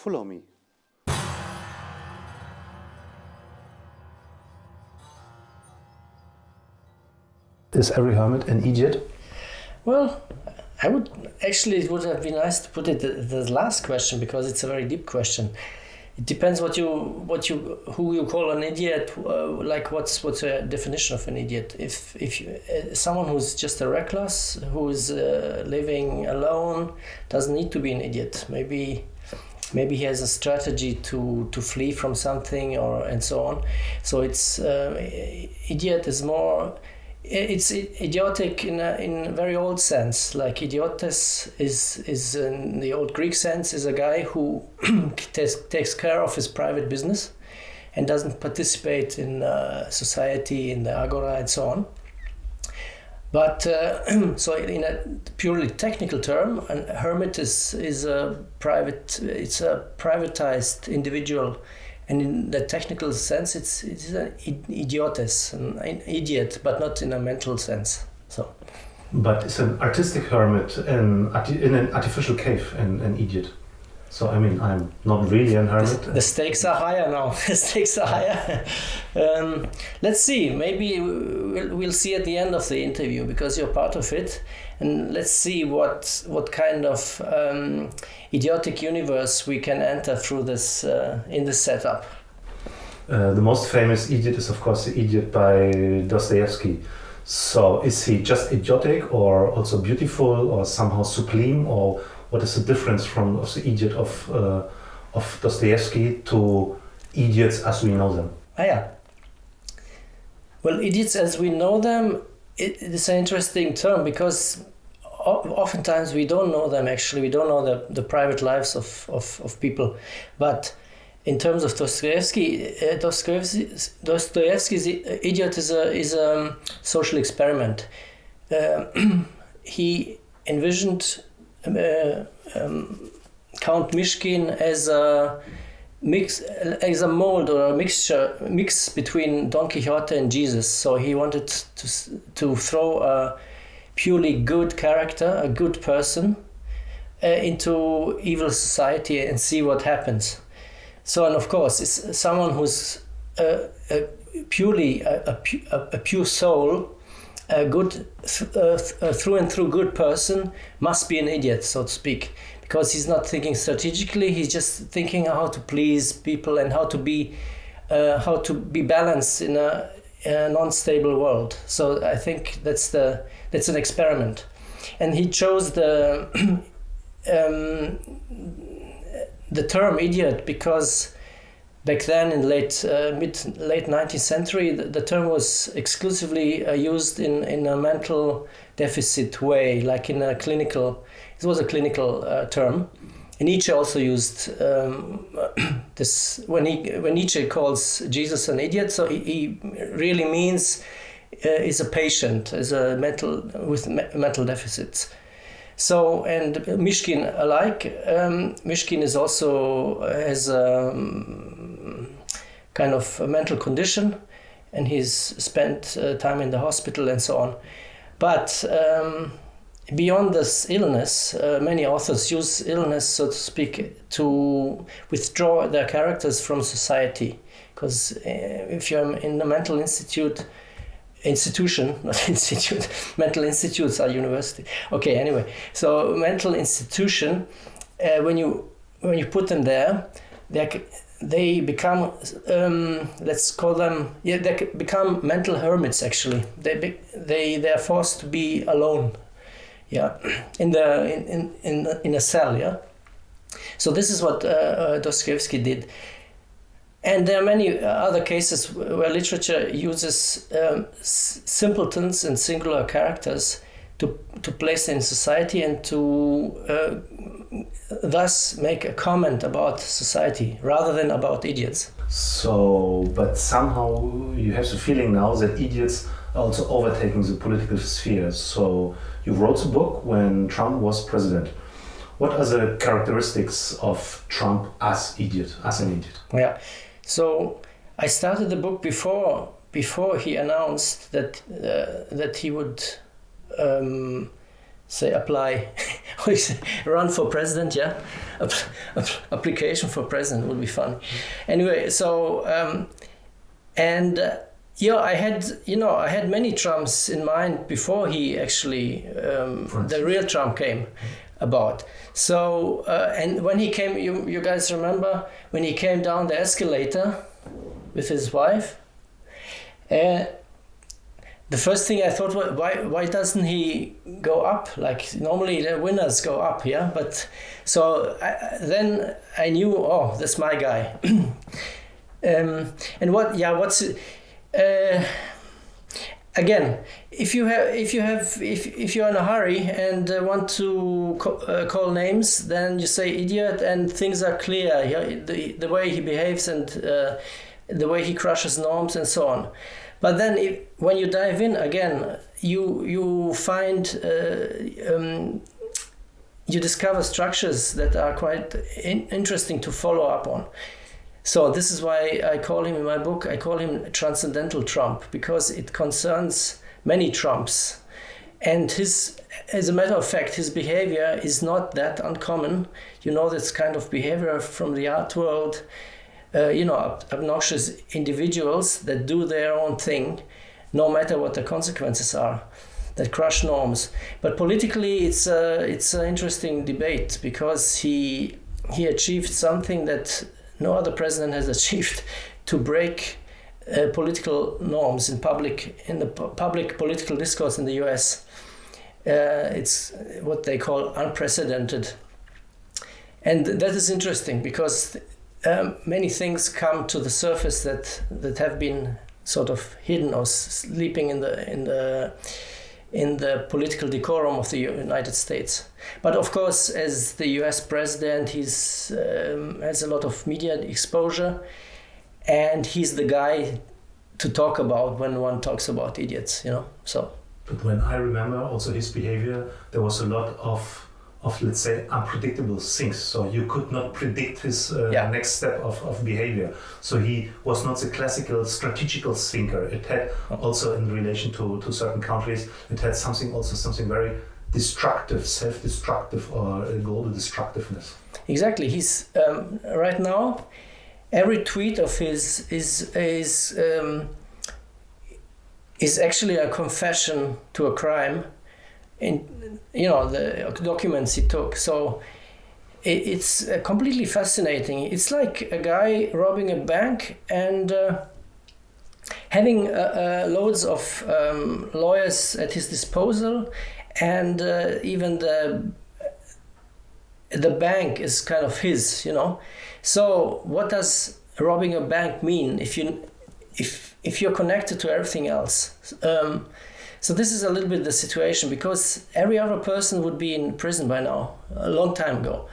Follow me. Is every hermit an idiot? Well, it would have been nice to put it the last question, because it's a very deep question. It depends who you call an idiot. Like what's a definition of an idiot? If someone who's just a reckless, who is living alone, doesn't need to be an idiot. Maybe he has a strategy to flee from something and so on. So it's idiot is more. It's idiotic in a very old sense. Like idiotes is in the old Greek sense, is a guy who takes care of his private business and doesn't participate in society, in the agora and so on. But so in a purely technical term, a hermit is a privatized individual. And in the technical sense, it's an idiotes, an idiot, but not in a mental sense. So, but it's an artistic hermit in an artificial cave, an idiot. So I mean, I'm not really an hermit. The stakes are higher now. The stakes are higher. Let's see. Maybe we'll see at the end of the interview, because you're part of it, and let's see what kind of idiotic universe we can enter through this in this setup. The most famous idiot is, of course, the Idiot by Dostoevsky. So is he just idiotic, or also beautiful, or somehow sublime, or what is the difference of the idiot of Dostoevsky to idiots as we know them? Yeah. Well, idiots as we know them, it's an interesting term, because oftentimes we don't know them. Actually, we don't know the private lives of people. But in terms of Dostoevsky's idiot is a social experiment. He envisioned Count Mishkin as a mold or a mix between Don Quixote and Jesus. So he wanted to throw a purely good character, a good person, into evil society and see what happens. So, and of course, it's someone who's purely a pure soul, a good through and through good person, must be an idiot, so to speak, because he's not thinking strategically. He's just thinking how to please people and how to be balanced in a non-stable world. So I think that's an experiment, and he chose the term idiot because back then in late 19th century, the term was exclusively used in a mental deficit way, like in a clinical. It was a clinical term. And Nietzsche also used this when Nietzsche calls Jesus an idiot. So he really means is a patient, is a mental deficits. So, and Mishkin alike, Mishkin is also has a kind of a mental condition, and he's spent time in the hospital and so on. But beyond this illness, many authors use illness, so to speak, to withdraw their characters from society. Because if you're in a mental mental institutes are university. Okay, anyway, so mental institution, when you put them there, they become let's call them they become mental hermits. Actually, they are forced to be alone, in a cell, So this is what Dostoevsky did. And there are many other cases where literature uses simpletons and singular characters to place in society and to thus make a comment about society rather than about idiots. So, but somehow you have the feeling now that idiots are also overtaking the political sphere. So you wrote a book when Trump was president. What are the characteristics of Trump as an idiot? Yeah. So I started the book before he announced that he would say apply, run for president, yeah, application for president would be fun. Anyway, so I had many Trumps in mind before he actually the real Trump came about. So and when he came, you guys remember when he came down the escalator with his wife. The first thing I thought, why doesn't he go up? Like normally the winners go up, yeah. But so then I knew, oh, that's my guy. And again, if you're in a hurry and want to call names, then you say idiot, and things are clear. Yeah? The way he behaves and the way he crushes norms and so on. But then when you dive in again, you find, you discover structures that are quite interesting to follow up on. So this is why I call him in my book, I call him Transcendental Trump, because it concerns many Trumps. And as a matter of fact, his behavior is not that uncommon. You know, this kind of behavior from the art world. Obnoxious individuals that do their own thing, no matter what the consequences are, that crush norms. But politically, it's an interesting debate, because he achieved something that no other president has achieved, to break political norms in the public political discourse in the U.S. It's what they call unprecedented, and that is interesting because. Many things come to the surface that have been sort of hidden or sleeping in the political decorum of the United States. But of course, as the U.S. president, he's has a lot of media exposure, and he's the guy to talk about when one talks about idiots. So. But when I remember also his behavior, there was a lot of let's say unpredictable things, so you could not predict his next step of behavior. So he was not the classical strategical thinker. It had also, in relation to certain countries, it had something very destructive, self-destructive, or global destructiveness. Exactly. He's right now, every tweet of his is actually a confession to a crime. In the documents he took, so it's completely fascinating. It's like a guy robbing a bank and having loads of lawyers at his disposal, and even the bank is kind of his. So what does robbing a bank mean if you're connected to everything else? So this is a little bit the situation, because every other person would be in prison by now, a long time ago.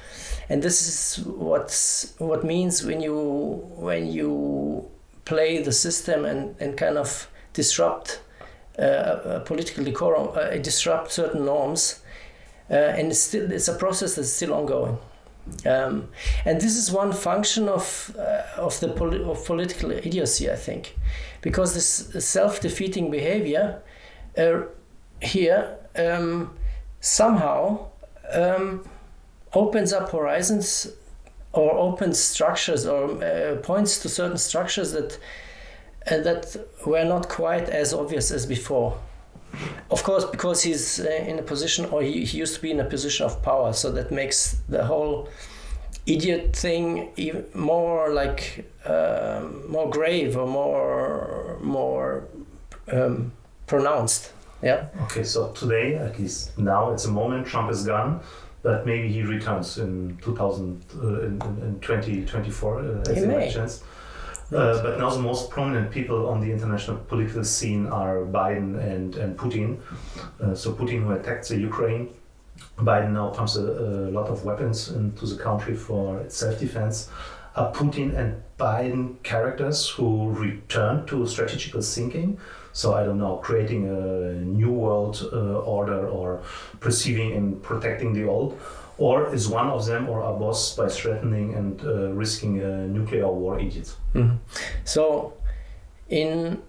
And this is what means when you play the system and kind of disrupt political decorum, disrupt certain norms, and it's a process that's still ongoing. And this is one function of political idiocy, I think, because this self-defeating behavior here somehow opens up horizons, or opens structures, or points to certain structures that were not quite as obvious as before. Of course, because he's in a position, or he used to be in a position of power, so that makes the whole idiot thing even more like more grave, or more pronounced. Yeah. Okay, so today, at least now, it's a moment, Trump is gone, but maybe he returns in 2024 as elections. But now the most prominent people on the international political scene are Biden and Putin. So Putin, who attacked the Ukraine, Biden now pumps a lot of weapons into the country for its self-defense. Are Putin and Biden characters who return to strategical thinking? So I don't know, creating a new world order, or perceiving and protecting the old? Or is one of them, or a boss, by threatening and risking a nuclear war, idiots? Mm-hmm. So in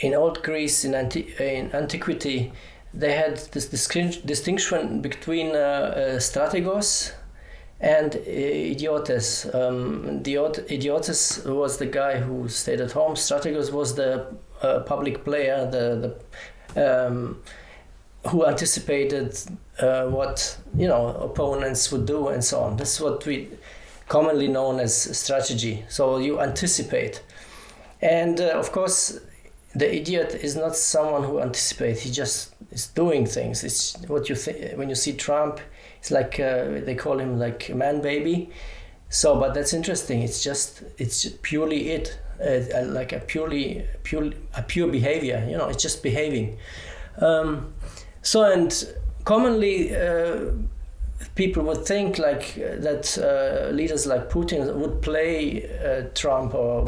old Greece, in antiquity, they had this distinction between strategos and idiotes. Idiotes was the guy who stayed at home. Strategos was the public player, who anticipated what opponents would do and so on. This is what we commonly known as strategy. So you anticipate, and of course, the idiot is not someone who anticipates. He just is doing things. It's what you think when you see Trump. It's like they call him like man baby. So, but that's interesting. It's purely it, like a pure behavior. It's just behaving. So, and commonly people would think like that leaders like Putin would play Trump or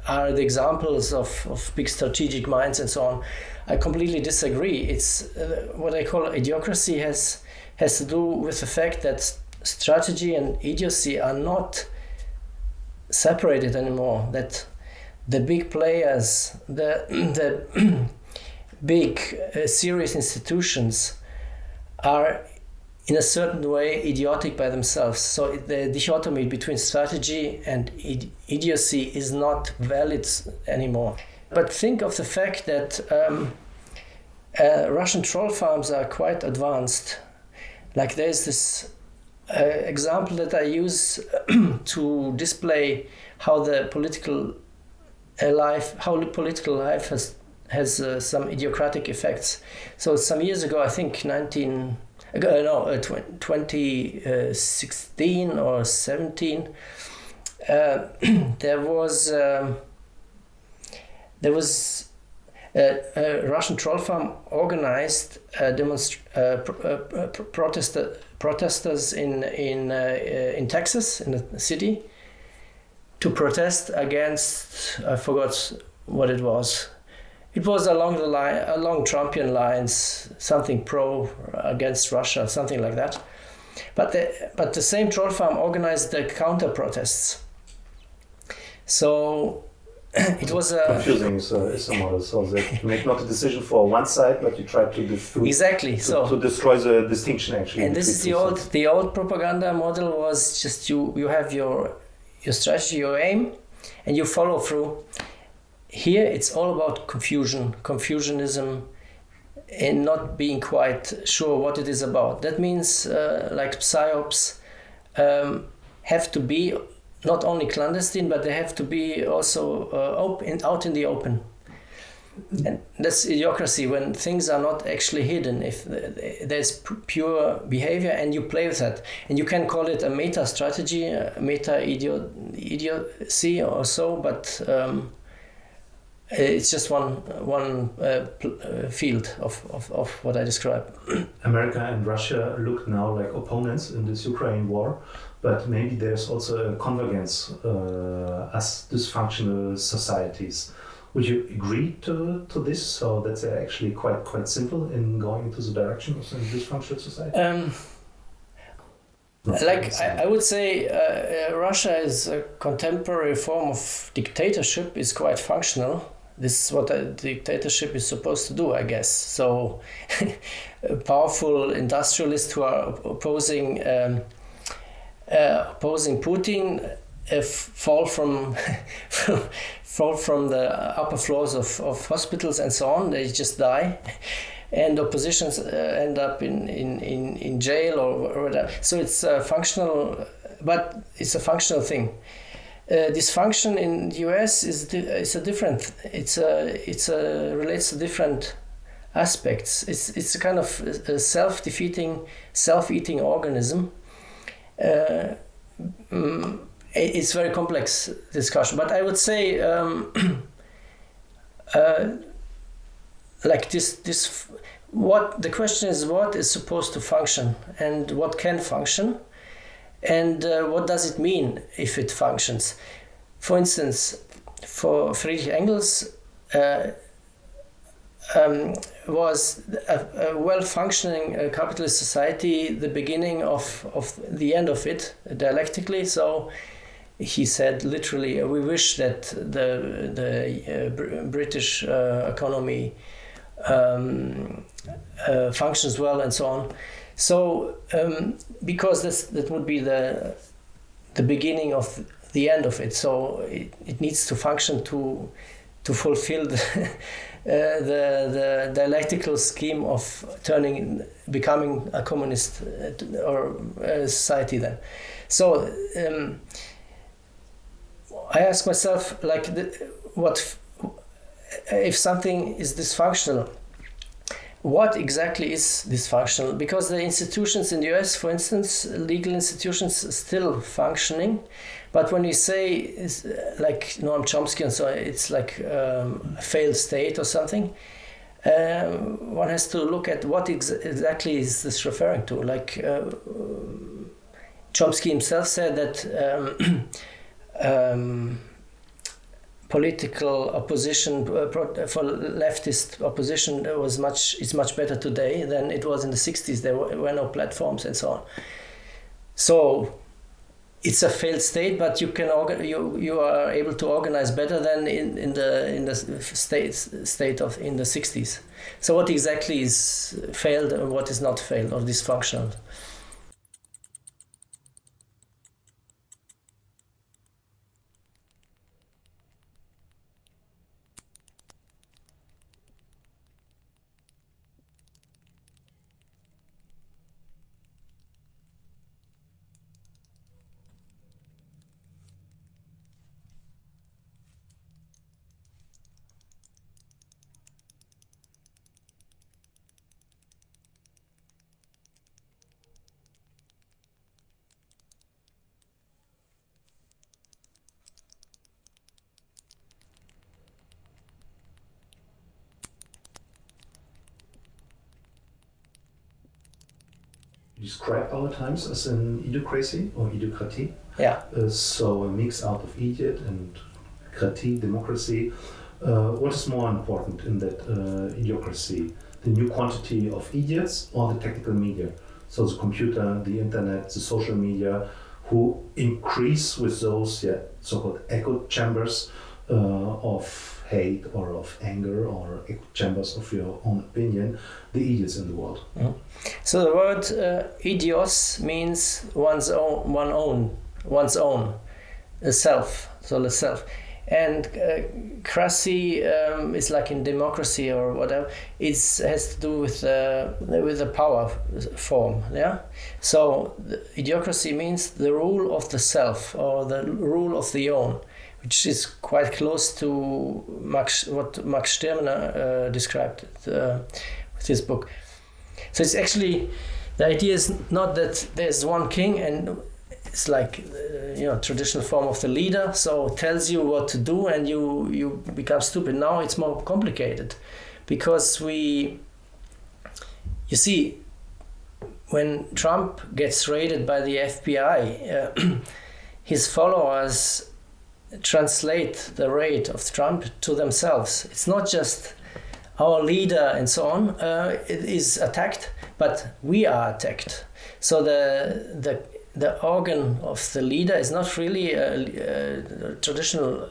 are the examples of big strategic minds and so on. I completely disagree. It's what I call idiocracy has to do with the fact that strategy and idiocy are not separated anymore. That the big players, the big serious institutions are in a certain way idiotic by themselves. So the dichotomy between strategy and idiocy is not valid anymore. But think of the fact that Russian troll farms are quite advanced. Like there's this example that I use to display how the political life has some idiocratic effects. So some years ago, I think 2016 or 17, there was a Russian troll farm organized protesters in Texas, in a city, to protest against, I forgot what it was. It was along Trumpian lines, something pro against Russia, something like that. But the same troll farm organized the counter protests. So it was confusing is a model. So they make not a decision for one side, but you try to exactly to destroy the distinction actually. And this is the old propaganda model was just you have your strategy, your aim, and you follow through. Here it's all about confusionism, and not being quite sure what it is about. That means like psyops have to be not only clandestine, but they have to be also out in the open. And that's idiocracy, when things are not actually hidden. If there's pure behavior and you play with that, and you can call it a meta strategy, meta idiocy or so, but it's just one field of what I described. America and Russia look now like opponents in this Ukraine war, but maybe there's also a convergence as dysfunctional societies. Would you agree to this? So that's actually quite simple in going into the direction of a dysfunctional society? I would say Russia is a contemporary form of dictatorship, is quite functional. This is what a dictatorship is supposed to do, I guess. So powerful industrialists who are opposing Putin fall from the upper floors of hospitals and so on. They just die, and oppositions end up in jail or whatever. So it's functional, but it's a functional thing. Dysfunction in the US relates to different aspects. It's a kind of a self-defeating, self-eating organism. It's very complex discussion, but I would say like this. What the question is: what is supposed to function, and what can function, and what does it mean if it functions? For instance, for Friedrich Engels, was a well-functioning capitalist society the beginning of the end of it, dialectically. So he said literally, we wish that the British economy functions well, and so on. So because that would be the beginning of the end of it. So it needs to function to fulfill the dialectical scheme of becoming a communist or society then. So I ask myself, like, what if something is dysfunctional? What exactly is dysfunctional? Because the institutions in the US, for instance, legal institutions, are still functioning. But when you say, like Noam Chomsky and so on, it's like a failed state or something, one has to look at what exactly is this referring to. Like Chomsky himself said that political opposition for leftist opposition is much better today than it was in the 60s. There were no platforms and so on. So it's a failed state, but you can you are able to organize better than in the state of in the 60s. So what exactly is failed and what is not failed or dysfunctional? Describe our times as an idiocracy or idiocracy. Yeah. So a mix out of idiot and cratie, democracy. What is more important in that idiocracy? The new quantity of idiots or the technical media? So the computer, the internet, the social media, who increase with those so-called echo chambers of hate or of anger or echo chambers of your own opinion, the idiots in the world. Mm-hmm. So the word idios means one's own, the self, so the self. And cracy is like in democracy or whatever. It has to do with the power form. Yeah. So the idiocracy means the rule of the self or the rule of the own, which is quite close to what Max Stirner described with his book. So it's actually, the idea is not that there's one king and it's like traditional form of the leader, so tells you what to do and you become stupid. Now it's more complicated because you see, when Trump gets raided by the FBI, his followers translate the raid of Trump to themselves. It's not just our leader and so on it is attacked, but we are attacked. So the organ of the leader is not really a traditional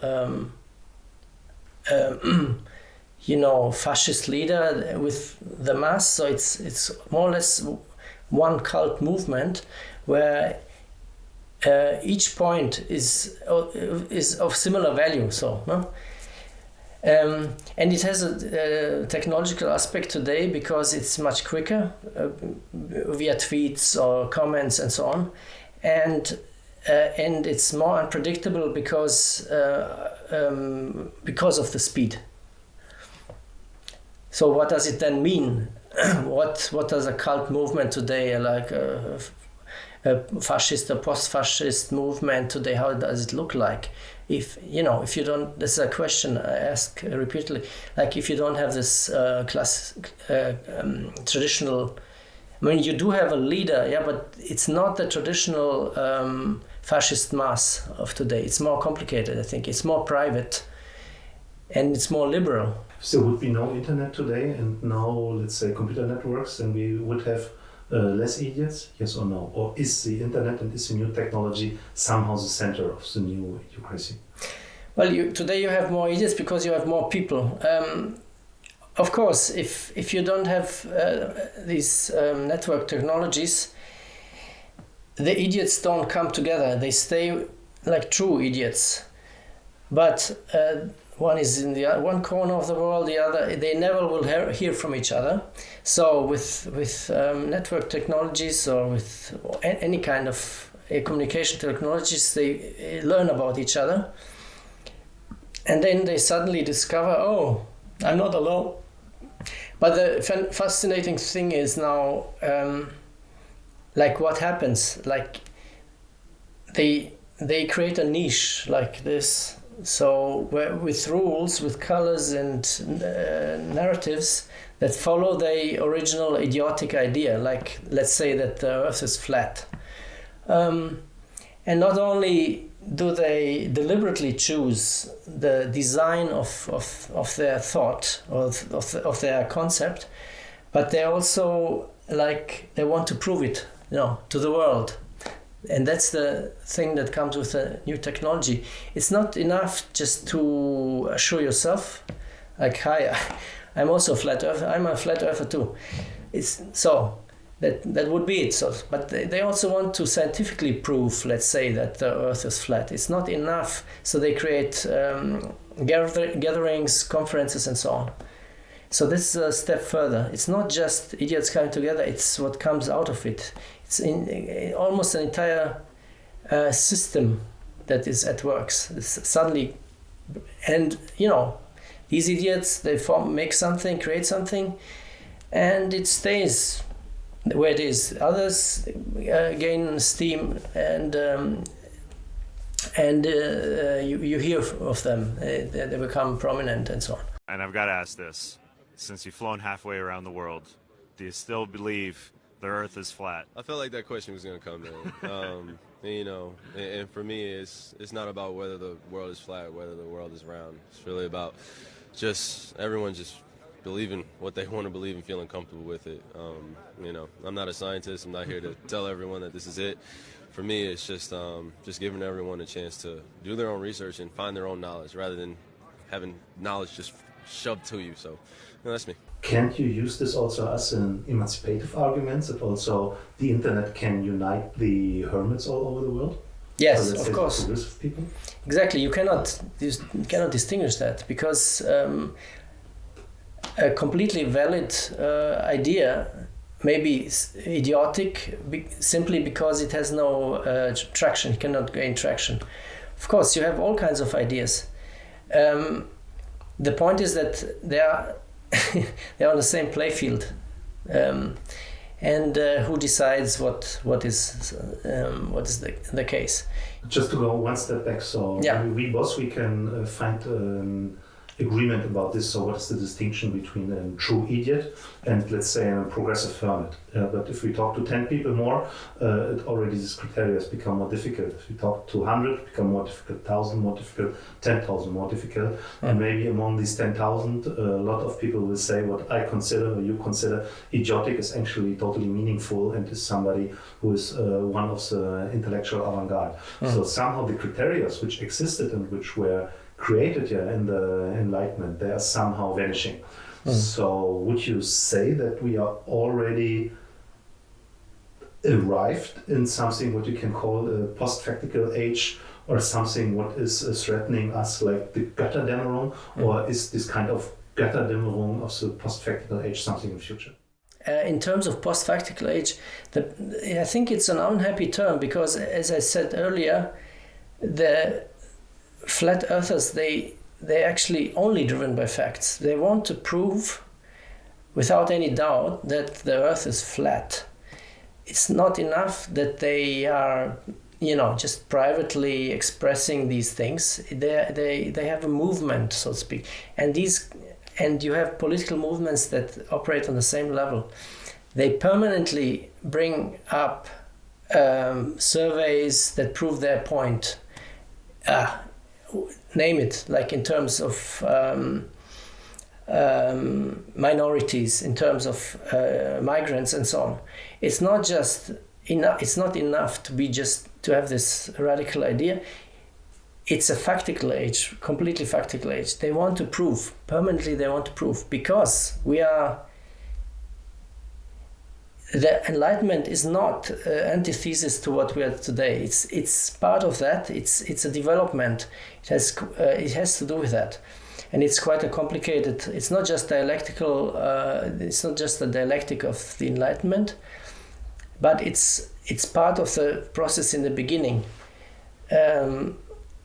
fascist leader with the mass. So it's more or less one cult movement where each point is of similar value. So no? And it has a technological aspect today because it's much quicker via tweets or comments and so on, and it's more unpredictable because of the speed. So what does it then mean? What does a cult movement today, like a fascist or post-fascist movement today, how does it look like? If you don't, this is a question I ask repeatedly, like if you don't have this traditional, I mean, you do have a leader, yeah, but it's not the traditional fascist mass of today. It's more complicated, I think. It's more private and it's more liberal. If there would be no internet today and no, let's say, computer networks, then we would have less idiots, yes or no? Or is the internet and is the new technology somehow the center of the new idiocracy? Well, today you have more idiots because you have more people. of course, if you don't have these network technologies, the idiots don't come together. They stay like true idiots. But one is in the one corner of the world, the other, they never will hear from each other. So with network technologies or with any kind of communication technologies, they learn about each other. And then they suddenly discover, oh, I'm not alone. But the fascinating thing is now, like what happens, like they create a niche like this. So with rules, with colors and narratives that follow the original idiotic idea, like let's say that the Earth is flat. And not only do they deliberately choose the design of their thought, of their concept, but they also they want to prove it, to the world. And that's the thing that comes with the new technology. It's not enough just to assure yourself, like, hi, I'm also a flat earther. I'm a flat earther too. It's so that would be it. So, but they also want to scientifically prove, let's say, that the Earth is flat. It's not enough. So they create gatherings, conferences, and so on. So this is a step further. It's not just idiots coming together. It's what comes out of it. It's in almost an entire system that is at work. It's suddenly, and these idiots, they make something, create something, and it stays where it is. Others gain steam, and you hear of them. They become prominent and so on. And I've got to ask this: since you've flown halfway around the world, do you still believe the Earth is flat? I felt like that question was going to come in. And for me, it's not about whether the world is flat or whether the world is round. It's really about just everyone just believing what they want to believe and feeling comfortable with it. I'm not a scientist. I'm not here to tell everyone that this is it. For me, it's just giving everyone a chance to do their own research and find their own knowledge rather than having knowledge just shoved to you. So that's me. Can't you use this also as an emancipative argument that also the internet can unite the hermits all over the world? Yes, of course. Progressive people? Exactly. You cannot distinguish that because a completely valid idea may be idiotic simply because it has no traction. It cannot gain traction. Of course, you have all kinds of ideas. The point is that they are on the same playfield, and who decides what is the case? Just to go one step back, so we can find agreement about this. So what is the distinction between a true idiot and, let's say, a progressive hermit? But if we talk to 10 people more, it already these criteria become more difficult. If we talk to 100, it become more difficult, 1,000 more difficult, 10,000 more difficult. And maybe among these 10,000, a lot of people will say what I consider or you consider idiotic is actually totally meaningful and is somebody who is one of the intellectual avant-garde. So somehow the criteria which existed and which were created in the Enlightenment, they are somehow vanishing. So would you say that we are already arrived in something what you can call a post-factical age, or something what is threatening us like the Götterdämmerung, or is this kind of Götterdämmerung of the post-factical age something in the future? In terms of post-factical age, I think it's an unhappy term because, as I said earlier, the flat earthers, they're actually only driven by facts. They want to prove without any doubt that the Earth is flat. It's not enough that they are, just privately expressing these things. They have a movement, so to speak, and you have political movements that operate on the same level. They permanently bring up surveys that prove their point. Name it, like in terms of minorities, in terms of migrants and so on. It's not just enough. It's not enough to have this radical idea. it's a factical age, completely factical age. They want to prove, permanently they want to prove, because the Enlightenment is not antithesis to what we are today. It's part of that. It's a development. It has to do with that, and it's quite a complicated. It's not just dialectical. It's not just the dialectic of the Enlightenment, but it's part of the process in the beginning.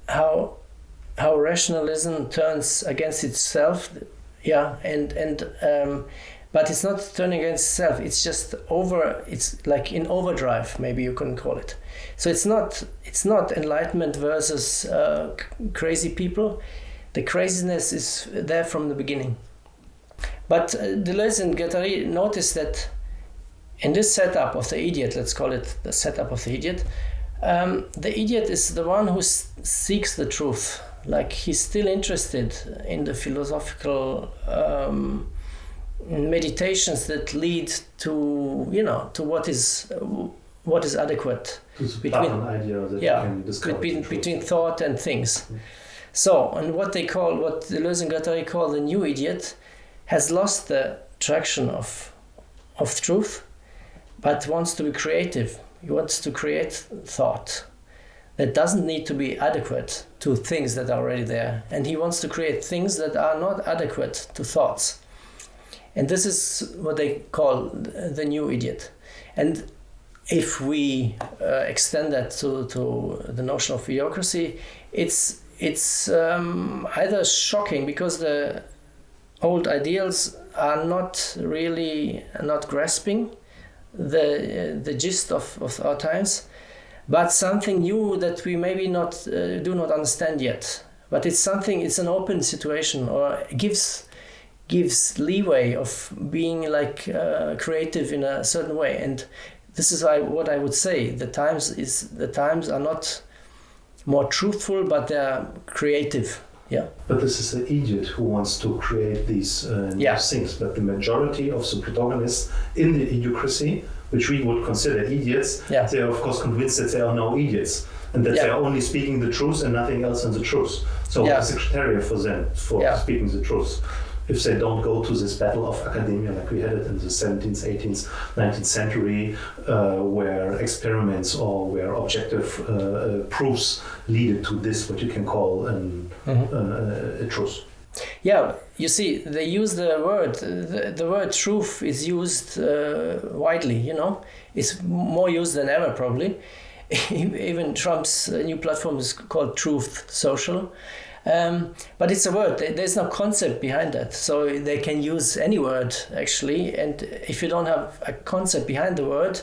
How rationalism turns against itself, but it's not turning against itself. It's just it's like in overdrive, maybe you can call it. So it's not Enlightenment versus crazy people. The craziness is there from the beginning. But Deleuze and Guattari noticed that in this setup of the idiot, let's call it the setup of the idiot is the one who seeks the truth. Like, he's still interested in the philosophical meditations that lead to what is adequate between thought and things. So, and what Deleuze and Guattari call the new idiot has lost the traction of truth, but wants to be creative. He wants to create thought that doesn't need to be adequate to things that are already there, and he wants to create things that are not adequate to thoughts. And this is what they call the new idiot. And if we extend that to the notion of idiocracy, it's either shocking because the old ideals are not grasping the gist of our times, but something new that we maybe do not understand yet. But it's an open situation, or gives leeway of being creative in a certain way. And this is what I would say. The times are not more truthful, but they are creative. Yeah. But this is an idiot who wants to create these new things. But the majority of the protagonists in the idiocracy, which we would consider idiots, they are of course convinced that there are no idiots and that they are only speaking the truth and nothing else than the truth. So it's a criteria for them for speaking the truth. If they don't go to this battle of academia like we had it in the 17th, 18th, 19th century, where experiments or where objective proofs leaded to this, what you can call a truth. Yeah, you see, they use the word. The word truth is used widely. It's more used than ever probably. Even Trump's new platform is called Truth Social. But it's a word. There's no concept behind that, so they can use any word actually. And if you don't have a concept behind the word,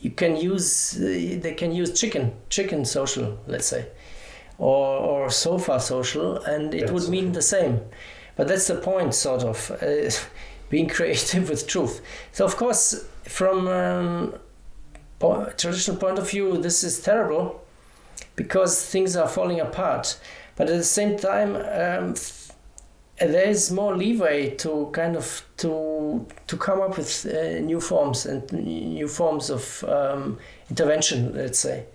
they can use chicken social, let's say, or sofa social, and it would mean the same. But that's the point, sort of, being creative with truth. So of course, from traditional point of view, this is terrible because things are falling apart. But at the same time, there is more leeway to come up with new forms and new forms of intervention, let's say.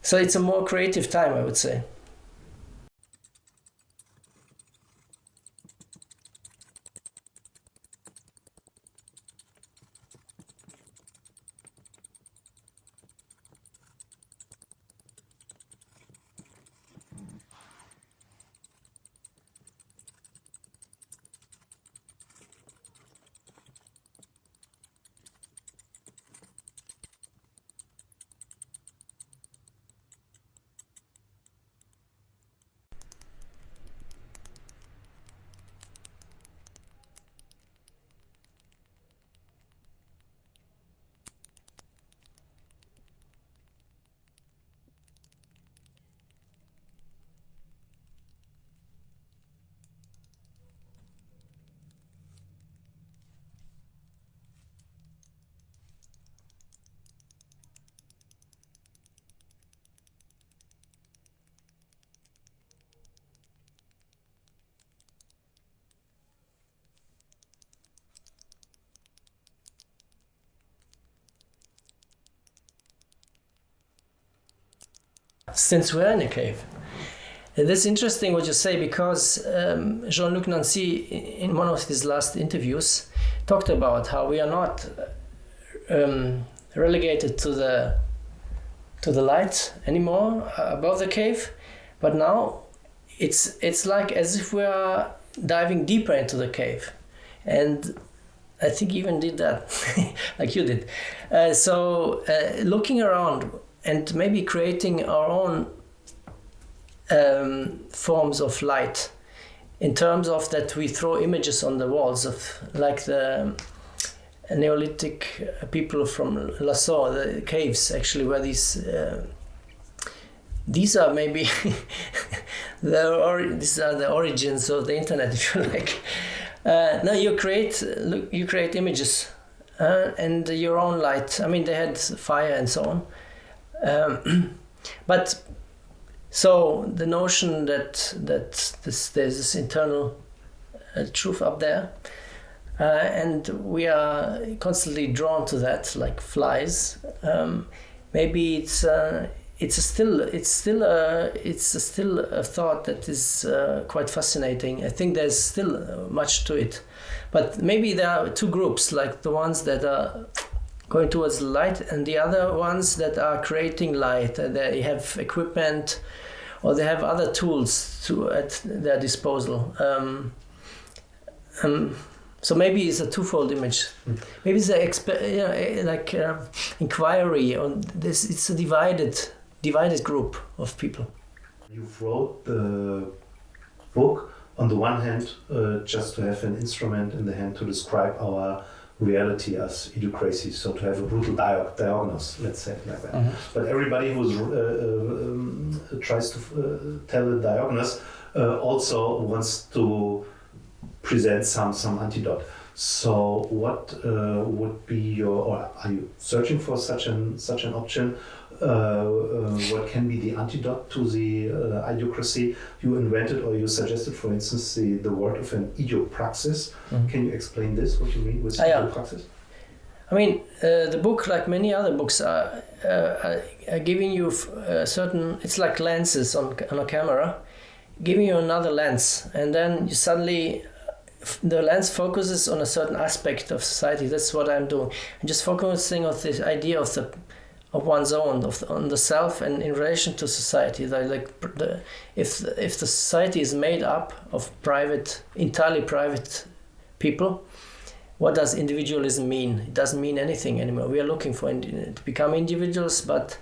So it's a more creative time, I would say. Since we're in a cave, That's interesting what you say, because Jean-Luc Nancy, in one of his last interviews, talked about how we are not relegated to the light anymore above the cave, but now it's like as if we are diving deeper into the cave, and I think he even did that, like you did. So looking around and maybe creating our own forms of light, in terms of that we throw images on the walls of, like the Neolithic people from Lascaux, the caves actually, where these are maybe these are the origins of the internet, if you like. Now you create images and your own light. I mean, they had fire and so on, but so the notion that there's this internal truth up there, and we are constantly drawn to that like flies. Maybe it's still a thought that is quite fascinating. I think there's still much to it, but maybe there are two groups, like the ones that are going towards the light and the other ones that are creating light. They have equipment or they have other tools at their disposal. So maybe it's a twofold image. Maybe it's inquiry on this. It's a divided group of people. You wrote the book on the one hand just to have an instrument in the hand to describe our reality as idiocracy, so to have a brutal diagnosis, let's say it like that. Mm-hmm. But everybody who tries to tell a diagnosis also wants to present some antidote. So what would be your, or are you searching for such an option? What can be the antidote to the idiocracy you invented, or you suggested, for instance, the word of an idiopraxis? Mm-hmm. Can you explain this, what you mean with idiopraxis? I mean, the book, like many other books, are giving you certain, it's like lenses on a camera, giving you another lens, and then you suddenly, the lens focuses on a certain aspect of society. That's what I'm doing. I'm just focusing on this idea of one's own, on the self, and in relation to society. If the society is made up of entirely private people, what does individualism mean? It doesn't mean anything anymore. We are looking to become individuals, but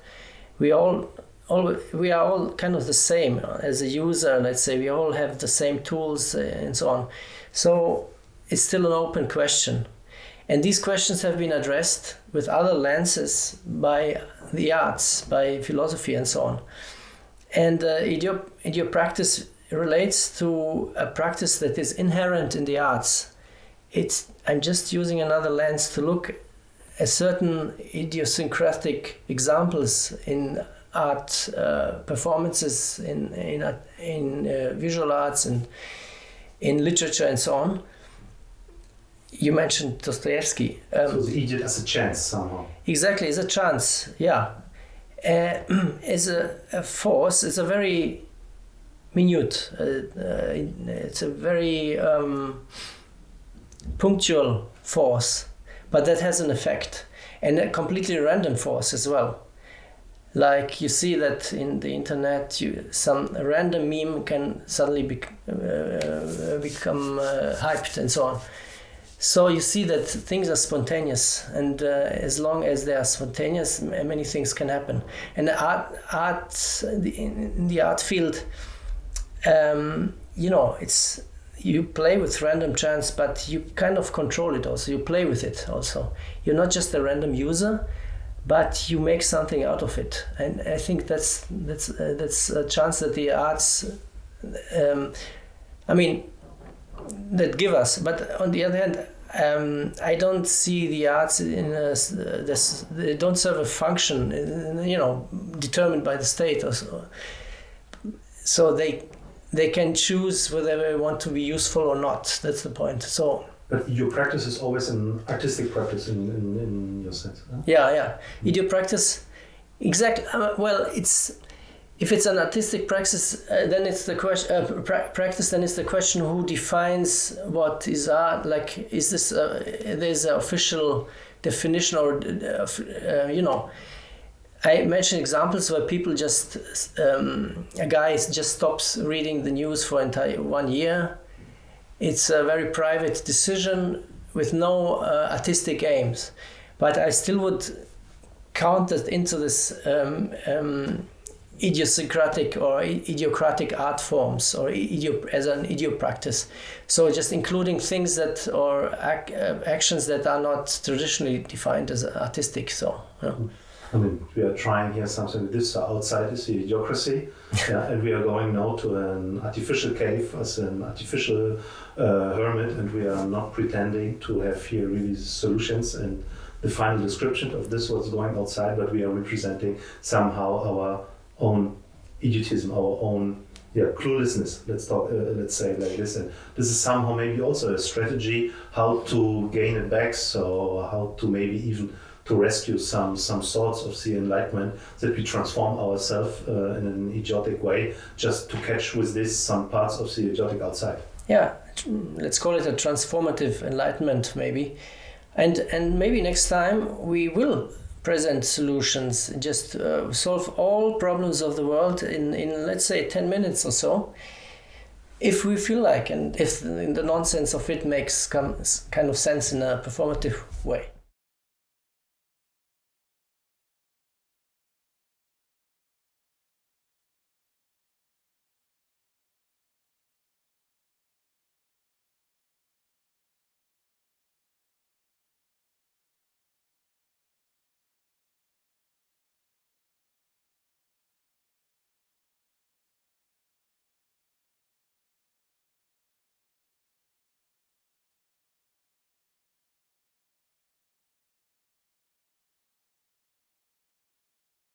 we are all kind of the same as a user. Let's say we all have the same tools and so on. So it's still an open question. And these questions have been addressed with other lenses by the arts, by philosophy and so on. And idiopractice relates to a practice that is inherent in the arts. I'm just using another lens to look at certain idiosyncratic examples in art performances, in visual arts and in literature and so on. You mentioned Dostoevsky. So the idiot as a chance somehow. Exactly, as a chance, yeah. As a force, it's a very minute, it's a very punctual force, but that has an effect. And a completely random force as well. Like you see that in the internet, some random meme can suddenly become hyped and so on. So you see that things are spontaneous, and as long as they are spontaneous, many things can happen. And in the art field, it's you play with random chance, but you kind of control it also. You play with it also. You're not just a random user, but you make something out of it. And I think that's a chance that the arts, that give us. But on the other hand, I don't see the arts they don't serve a function, determined by the state or so. So they can choose whether they want to be useful or not. That's the point. So. But your practice is always an artistic practice in your sense. Huh? Yeah. Idiopractice, exactly. Well, it's if it's an artistic practice, then it's the question. Practice. Then it's the question: who defines what is art? Like, is this there's an official definition, or you know? I mentioned examples where people just a guy just stops reading the news for entire 1 year. It's a very private decision with no artistic aims, but I still would count that into this idiosyncratic or idiocratic art forms, or as an idiopractice. So just including things that or actions that are not traditionally defined as artistic. So. Yeah. I mean, we are trying here something like this. So outside is the idiocracy, and we are going now to an artificial cave as an artificial hermit, and we are not pretending to have here really solutions and the final description of this what's going outside, but we are representing somehow our own idiotism, our own cluelessness. Let's say like this, and this is somehow maybe also a strategy how to gain it back. So how to maybe even to rescue some sorts of the enlightenment, that we transform ourselves in an idiotic way, just to catch with this some parts of the idiotic outside. Yeah, let's call it a transformative enlightenment maybe, and maybe next time we will present solutions, just solve all problems of the world in let's say 10 minutes or so, if we feel like, and if the nonsense of it makes kind of sense in a performative way.